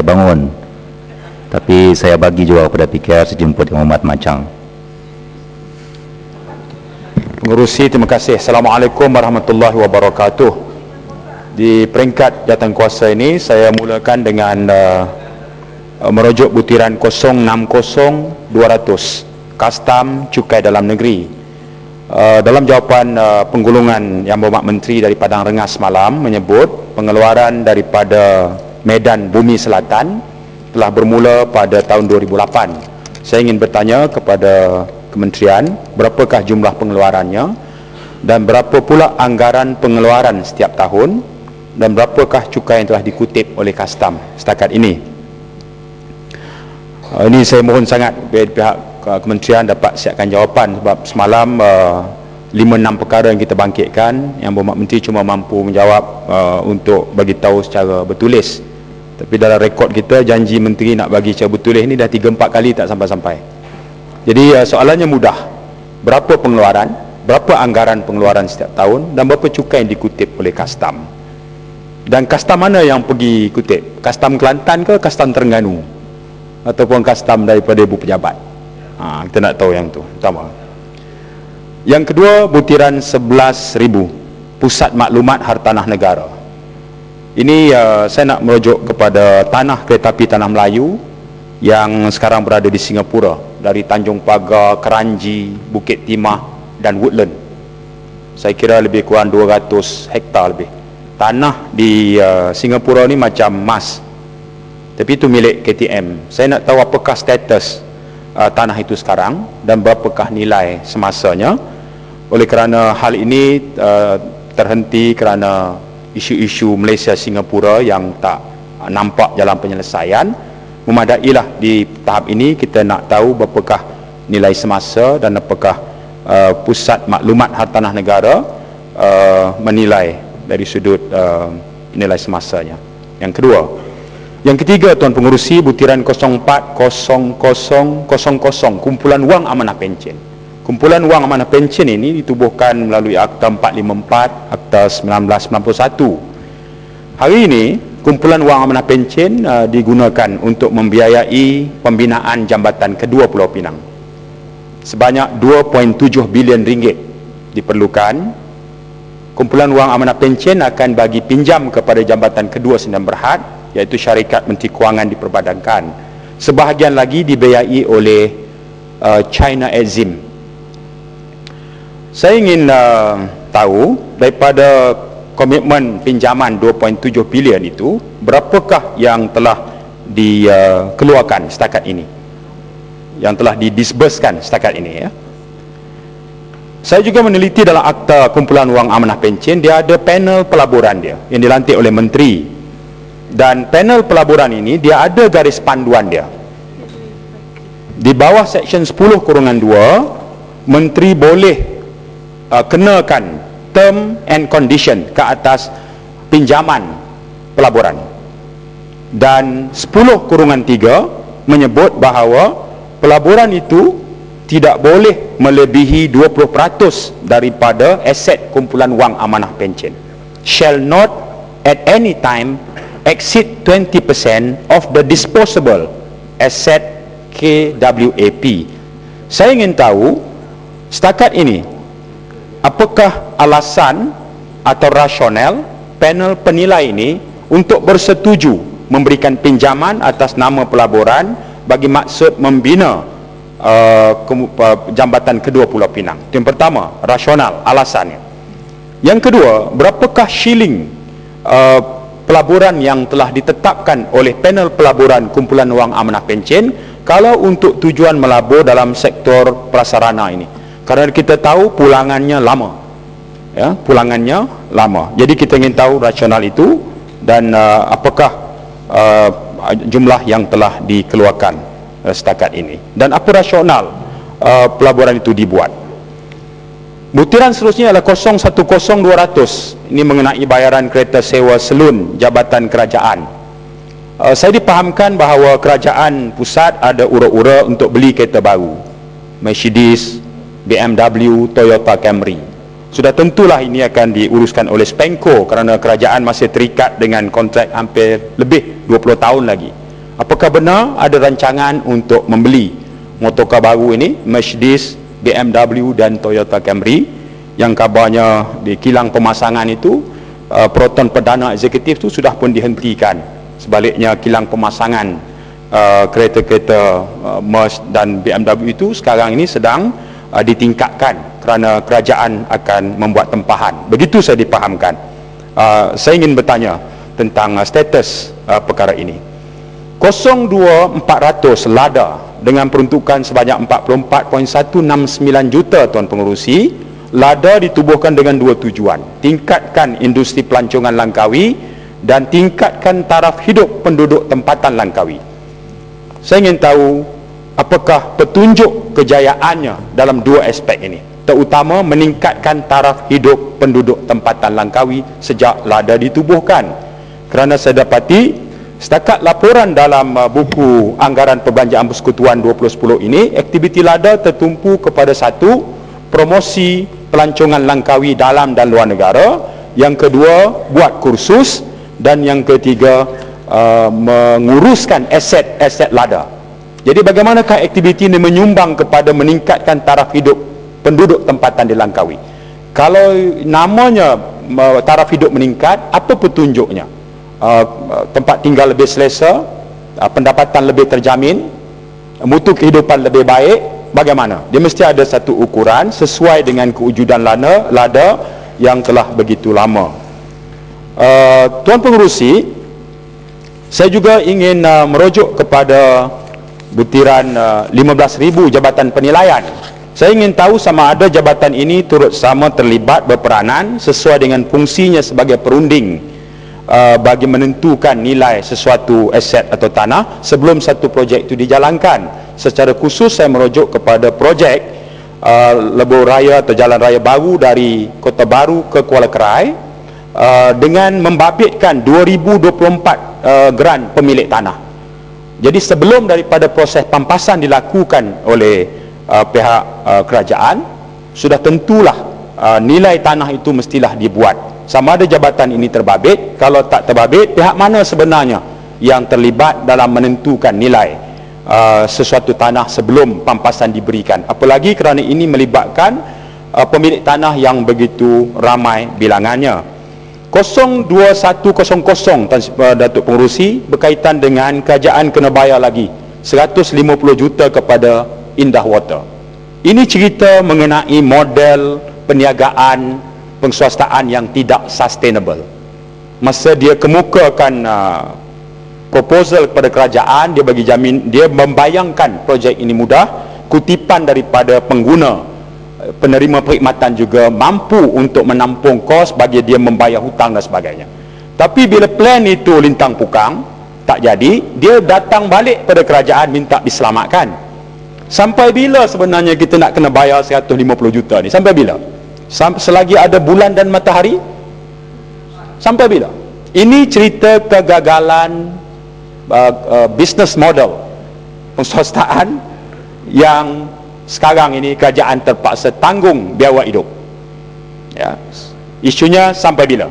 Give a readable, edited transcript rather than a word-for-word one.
bangun, tapi saya bagi juga kepada PKR sejemput Yang Hormat Macang. Pengerusi, terima kasih. Assalamualaikum warahmatullahi wabarakatuh. Di peringkat jawatankuasa ini, saya mulakan dengan merujuk butiran 060200 Kastam Cukai Dalam Negeri. Dalam jawapan penggulungan Yang Berhormat Menteri dari Padang Rengas semalam menyebut pengeluaran daripada Medan Bumi Selatan telah bermula pada tahun 2008. Saya ingin bertanya kepada Kementerian, berapakah jumlah pengeluarannya dan berapa pula anggaran pengeluaran setiap tahun dan berapakah cukai yang telah dikutip oleh Kastam setakat ini. Ini saya mohon sangat pihak Kementerian dapat siapkan jawapan, sebab semalam 5-6 perkara yang kita bangkitkan, Yang Berhormat Menteri cuma mampu menjawab untuk bagi tahu secara bertulis. Tapi dalam rekod kita, janji Menteri nak bagi secara bertulis ni dah 3-4 kali tak sampai-sampai. Jadi soalannya mudah. Berapa pengeluaran, berapa anggaran pengeluaran setiap tahun dan berapa cukai yang dikutip oleh Kastam? Dan Kastam mana yang pergi kutip? Kastam Kelantan ke Kastam Terengganu? Ataupun Kastam daripada ibu pejabat? Kita nak tahu yang tu. Pertama. Yang kedua, butiran 11,000 Pusat Maklumat Hartanah Negara. Ini saya nak merujuk kepada tanah kereta api Tanah Melayu yang sekarang berada di Singapura, dari Tanjung Pagar, Kranji, Bukit Timah dan Woodland. Saya kira lebih kurang 200 hektar lebih. Tanah di Singapura ni macam emas, tapi itu milik KTM. Saya nak tahu apakah status tanah itu sekarang dan berapakah nilai semasanya. Oleh kerana hal ini terhenti kerana isu-isu Malaysia Singapura yang tak nampak jalan penyelesaian, memadailah di tahap ini kita nak tahu berapakah nilai semasa dan apakah Pusat Maklumat Hartanah Negara menilai dari sudut nilai semasanya. Yang kedua. Yang ketiga, Tuan Pengerusi, butiran 040000 Kumpulan Wang Amanah Pencen. Kumpulan Wang Amanah Pencen ini ditubuhkan melalui Akta 454, Akta 1991. Hari ini Kumpulan Wang Amanah Pencen digunakan untuk membiayai pembinaan jambatan kedua Pulau Pinang. Sebanyak 2.7 bilion ringgit diperlukan. Kumpulan Wang Amanah Pencen akan bagi pinjam kepada jambatan kedua Sdn Bhd, iaitu Syarikat Menteri Kewangan diperbadankan. Sebahagian lagi dibiayai oleh China Exim. Saya ingin tahu daripada komitmen pinjaman 2.7 bilion itu, berapakah yang telah dikeluarkan setakat ini, yang telah didisburskan setakat ini, ya. Saya juga meneliti dalam Akta Kumpulan Wang Amanah Pencen, dia ada panel pelaburan dia yang dilantik oleh Menteri, dan panel pelaburan ini dia ada garis panduan dia. Di bawah Seksyen 10(2), Menteri boleh kenakan term and condition ke atas pinjaman pelaburan, dan 10(3) menyebut bahawa pelaburan itu tidak boleh melebihi 20% daripada aset Kumpulan Wang Amanah Pencen. Shall not at any time exceed 20% of the disposable asset KWAP. Saya ingin tahu setakat ini apakah alasan atau rasional panel penilai ini untuk bersetuju memberikan pinjaman atas nama pelaburan bagi maksud membina jambatan kedua Pulau Pinang. Itu yang pertama, rasional alasannya. Yang kedua, berapakah shilling pelaburan yang telah ditetapkan oleh panel pelaburan Kumpulan Wang Amanah Pencen kalau untuk tujuan melabur dalam sektor prasarana ini? Kerana kita tahu pulangannya lama, ya, pulangannya lama. Jadi kita ingin tahu rasional itu dan apakah jumlah yang telah dikeluarkan setakat ini, dan apa rasional pelaburan itu dibuat. Butiran seterusnya adalah 010200. Ini mengenai bayaran kereta sewa selun Jabatan Kerajaan. Saya dipahamkan bahawa kerajaan pusat ada ura-ura untuk beli kereta baru, Mercedes, BMW, Toyota Camry. Sudah tentulah ini akan diuruskan oleh Spenco kerana kerajaan masih terikat dengan kontrak hampir lebih 20 tahun lagi Apakah benar ada rancangan untuk membeli motorkar baru ini, Mercedes, BMW dan Toyota Camry, yang kabarnya di kilang pemasangan itu Proton perdana eksekutif itu sudah pun dihentikan. Sebaliknya kilang pemasangan kereta-kereta Merc dan BMW itu sekarang ini sedang ditingkatkan kerana kerajaan akan membuat tempahan. Begitu saya dipahamkan. Saya ingin bertanya tentang status perkara ini. 02400 Lada dengan peruntukan sebanyak 44.169 juta tuan pengerusi. Lada ditubuhkan dengan dua tujuan: tingkatkan industri pelancongan Langkawi dan tingkatkan taraf hidup penduduk tempatan Langkawi. Saya ingin tahu apakah petunjuk kejayaannya dalam dua aspek ini, terutama meningkatkan taraf hidup penduduk tempatan Langkawi sejak Lada ditubuhkan. Kerana saya dapati setakat laporan dalam buku Anggaran Perbelanjaan Persekutuan 2010 ini, aktiviti Lada tertumpu kepada satu, promosi pelancongan Langkawi dalam dan luar negara; yang kedua, buat kursus; dan yang ketiga, menguruskan aset-aset Lada. Jadi bagaimanakah aktiviti ini menyumbang kepada meningkatkan taraf hidup penduduk tempatan di Langkawi? Kalau namanya taraf hidup meningkat, apa petunjuknya? Tempat tinggal lebih selesa, pendapatan lebih terjamin, mutu kehidupan lebih baik. Bagaimana? Dia mesti ada satu ukuran sesuai dengan kewujudan Lada yang telah begitu lama. Tuan Pengerusi, saya juga ingin merujuk kepada butiran 15,000 jabatan penilaian. Saya ingin tahu sama ada jabatan ini turut sama terlibat berperanan sesuai dengan fungsinya sebagai perunding bagi menentukan nilai sesuatu aset atau tanah sebelum satu projek itu dijalankan. Secara khusus saya merujuk kepada projek lebuh raya atau jalan raya baru dari Kota Baru ke Kuala Kerai dengan membabitkan 2024 geran pemilik tanah. Jadi sebelum daripada proses pampasan dilakukan oleh pihak kerajaan, sudah tentulah nilai tanah itu mestilah dibuat. Sama ada jabatan ini terbabit. Kalau tak terbabit, pihak mana sebenarnya yang terlibat dalam menentukan nilai sesuatu tanah sebelum pampasan diberikan? Apalagi kerana ini melibatkan pemilik tanah yang begitu ramai bilangannya. 02100 Datuk Pengerusi, berkaitan dengan kerajaan kena bayar lagi 150 juta kepada Indah Water. Ini cerita mengenai model perniagaan penguasaan yang tidak sustainable. Masa dia kemukakan proposal kepada kerajaan, dia bagi jamin, dia membayangkan projek ini mudah, kutipan daripada pengguna, penerima perkhidmatan juga mampu untuk menampung kos bagi dia membayar hutang dan sebagainya. Tapi bila plan itu lintang pukang, tak jadi, dia datang balik pada kerajaan minta diselamatkan. Sampai bila sebenarnya kita nak kena bayar 150 juta ni? Sampai bila? Selagi ada bulan dan matahari? Sampai bila? Ini cerita kegagalan business model penguasaan yang sekarang ini kerajaan terpaksa tanggung biaya hidup. Ya. Isunya sampai bila?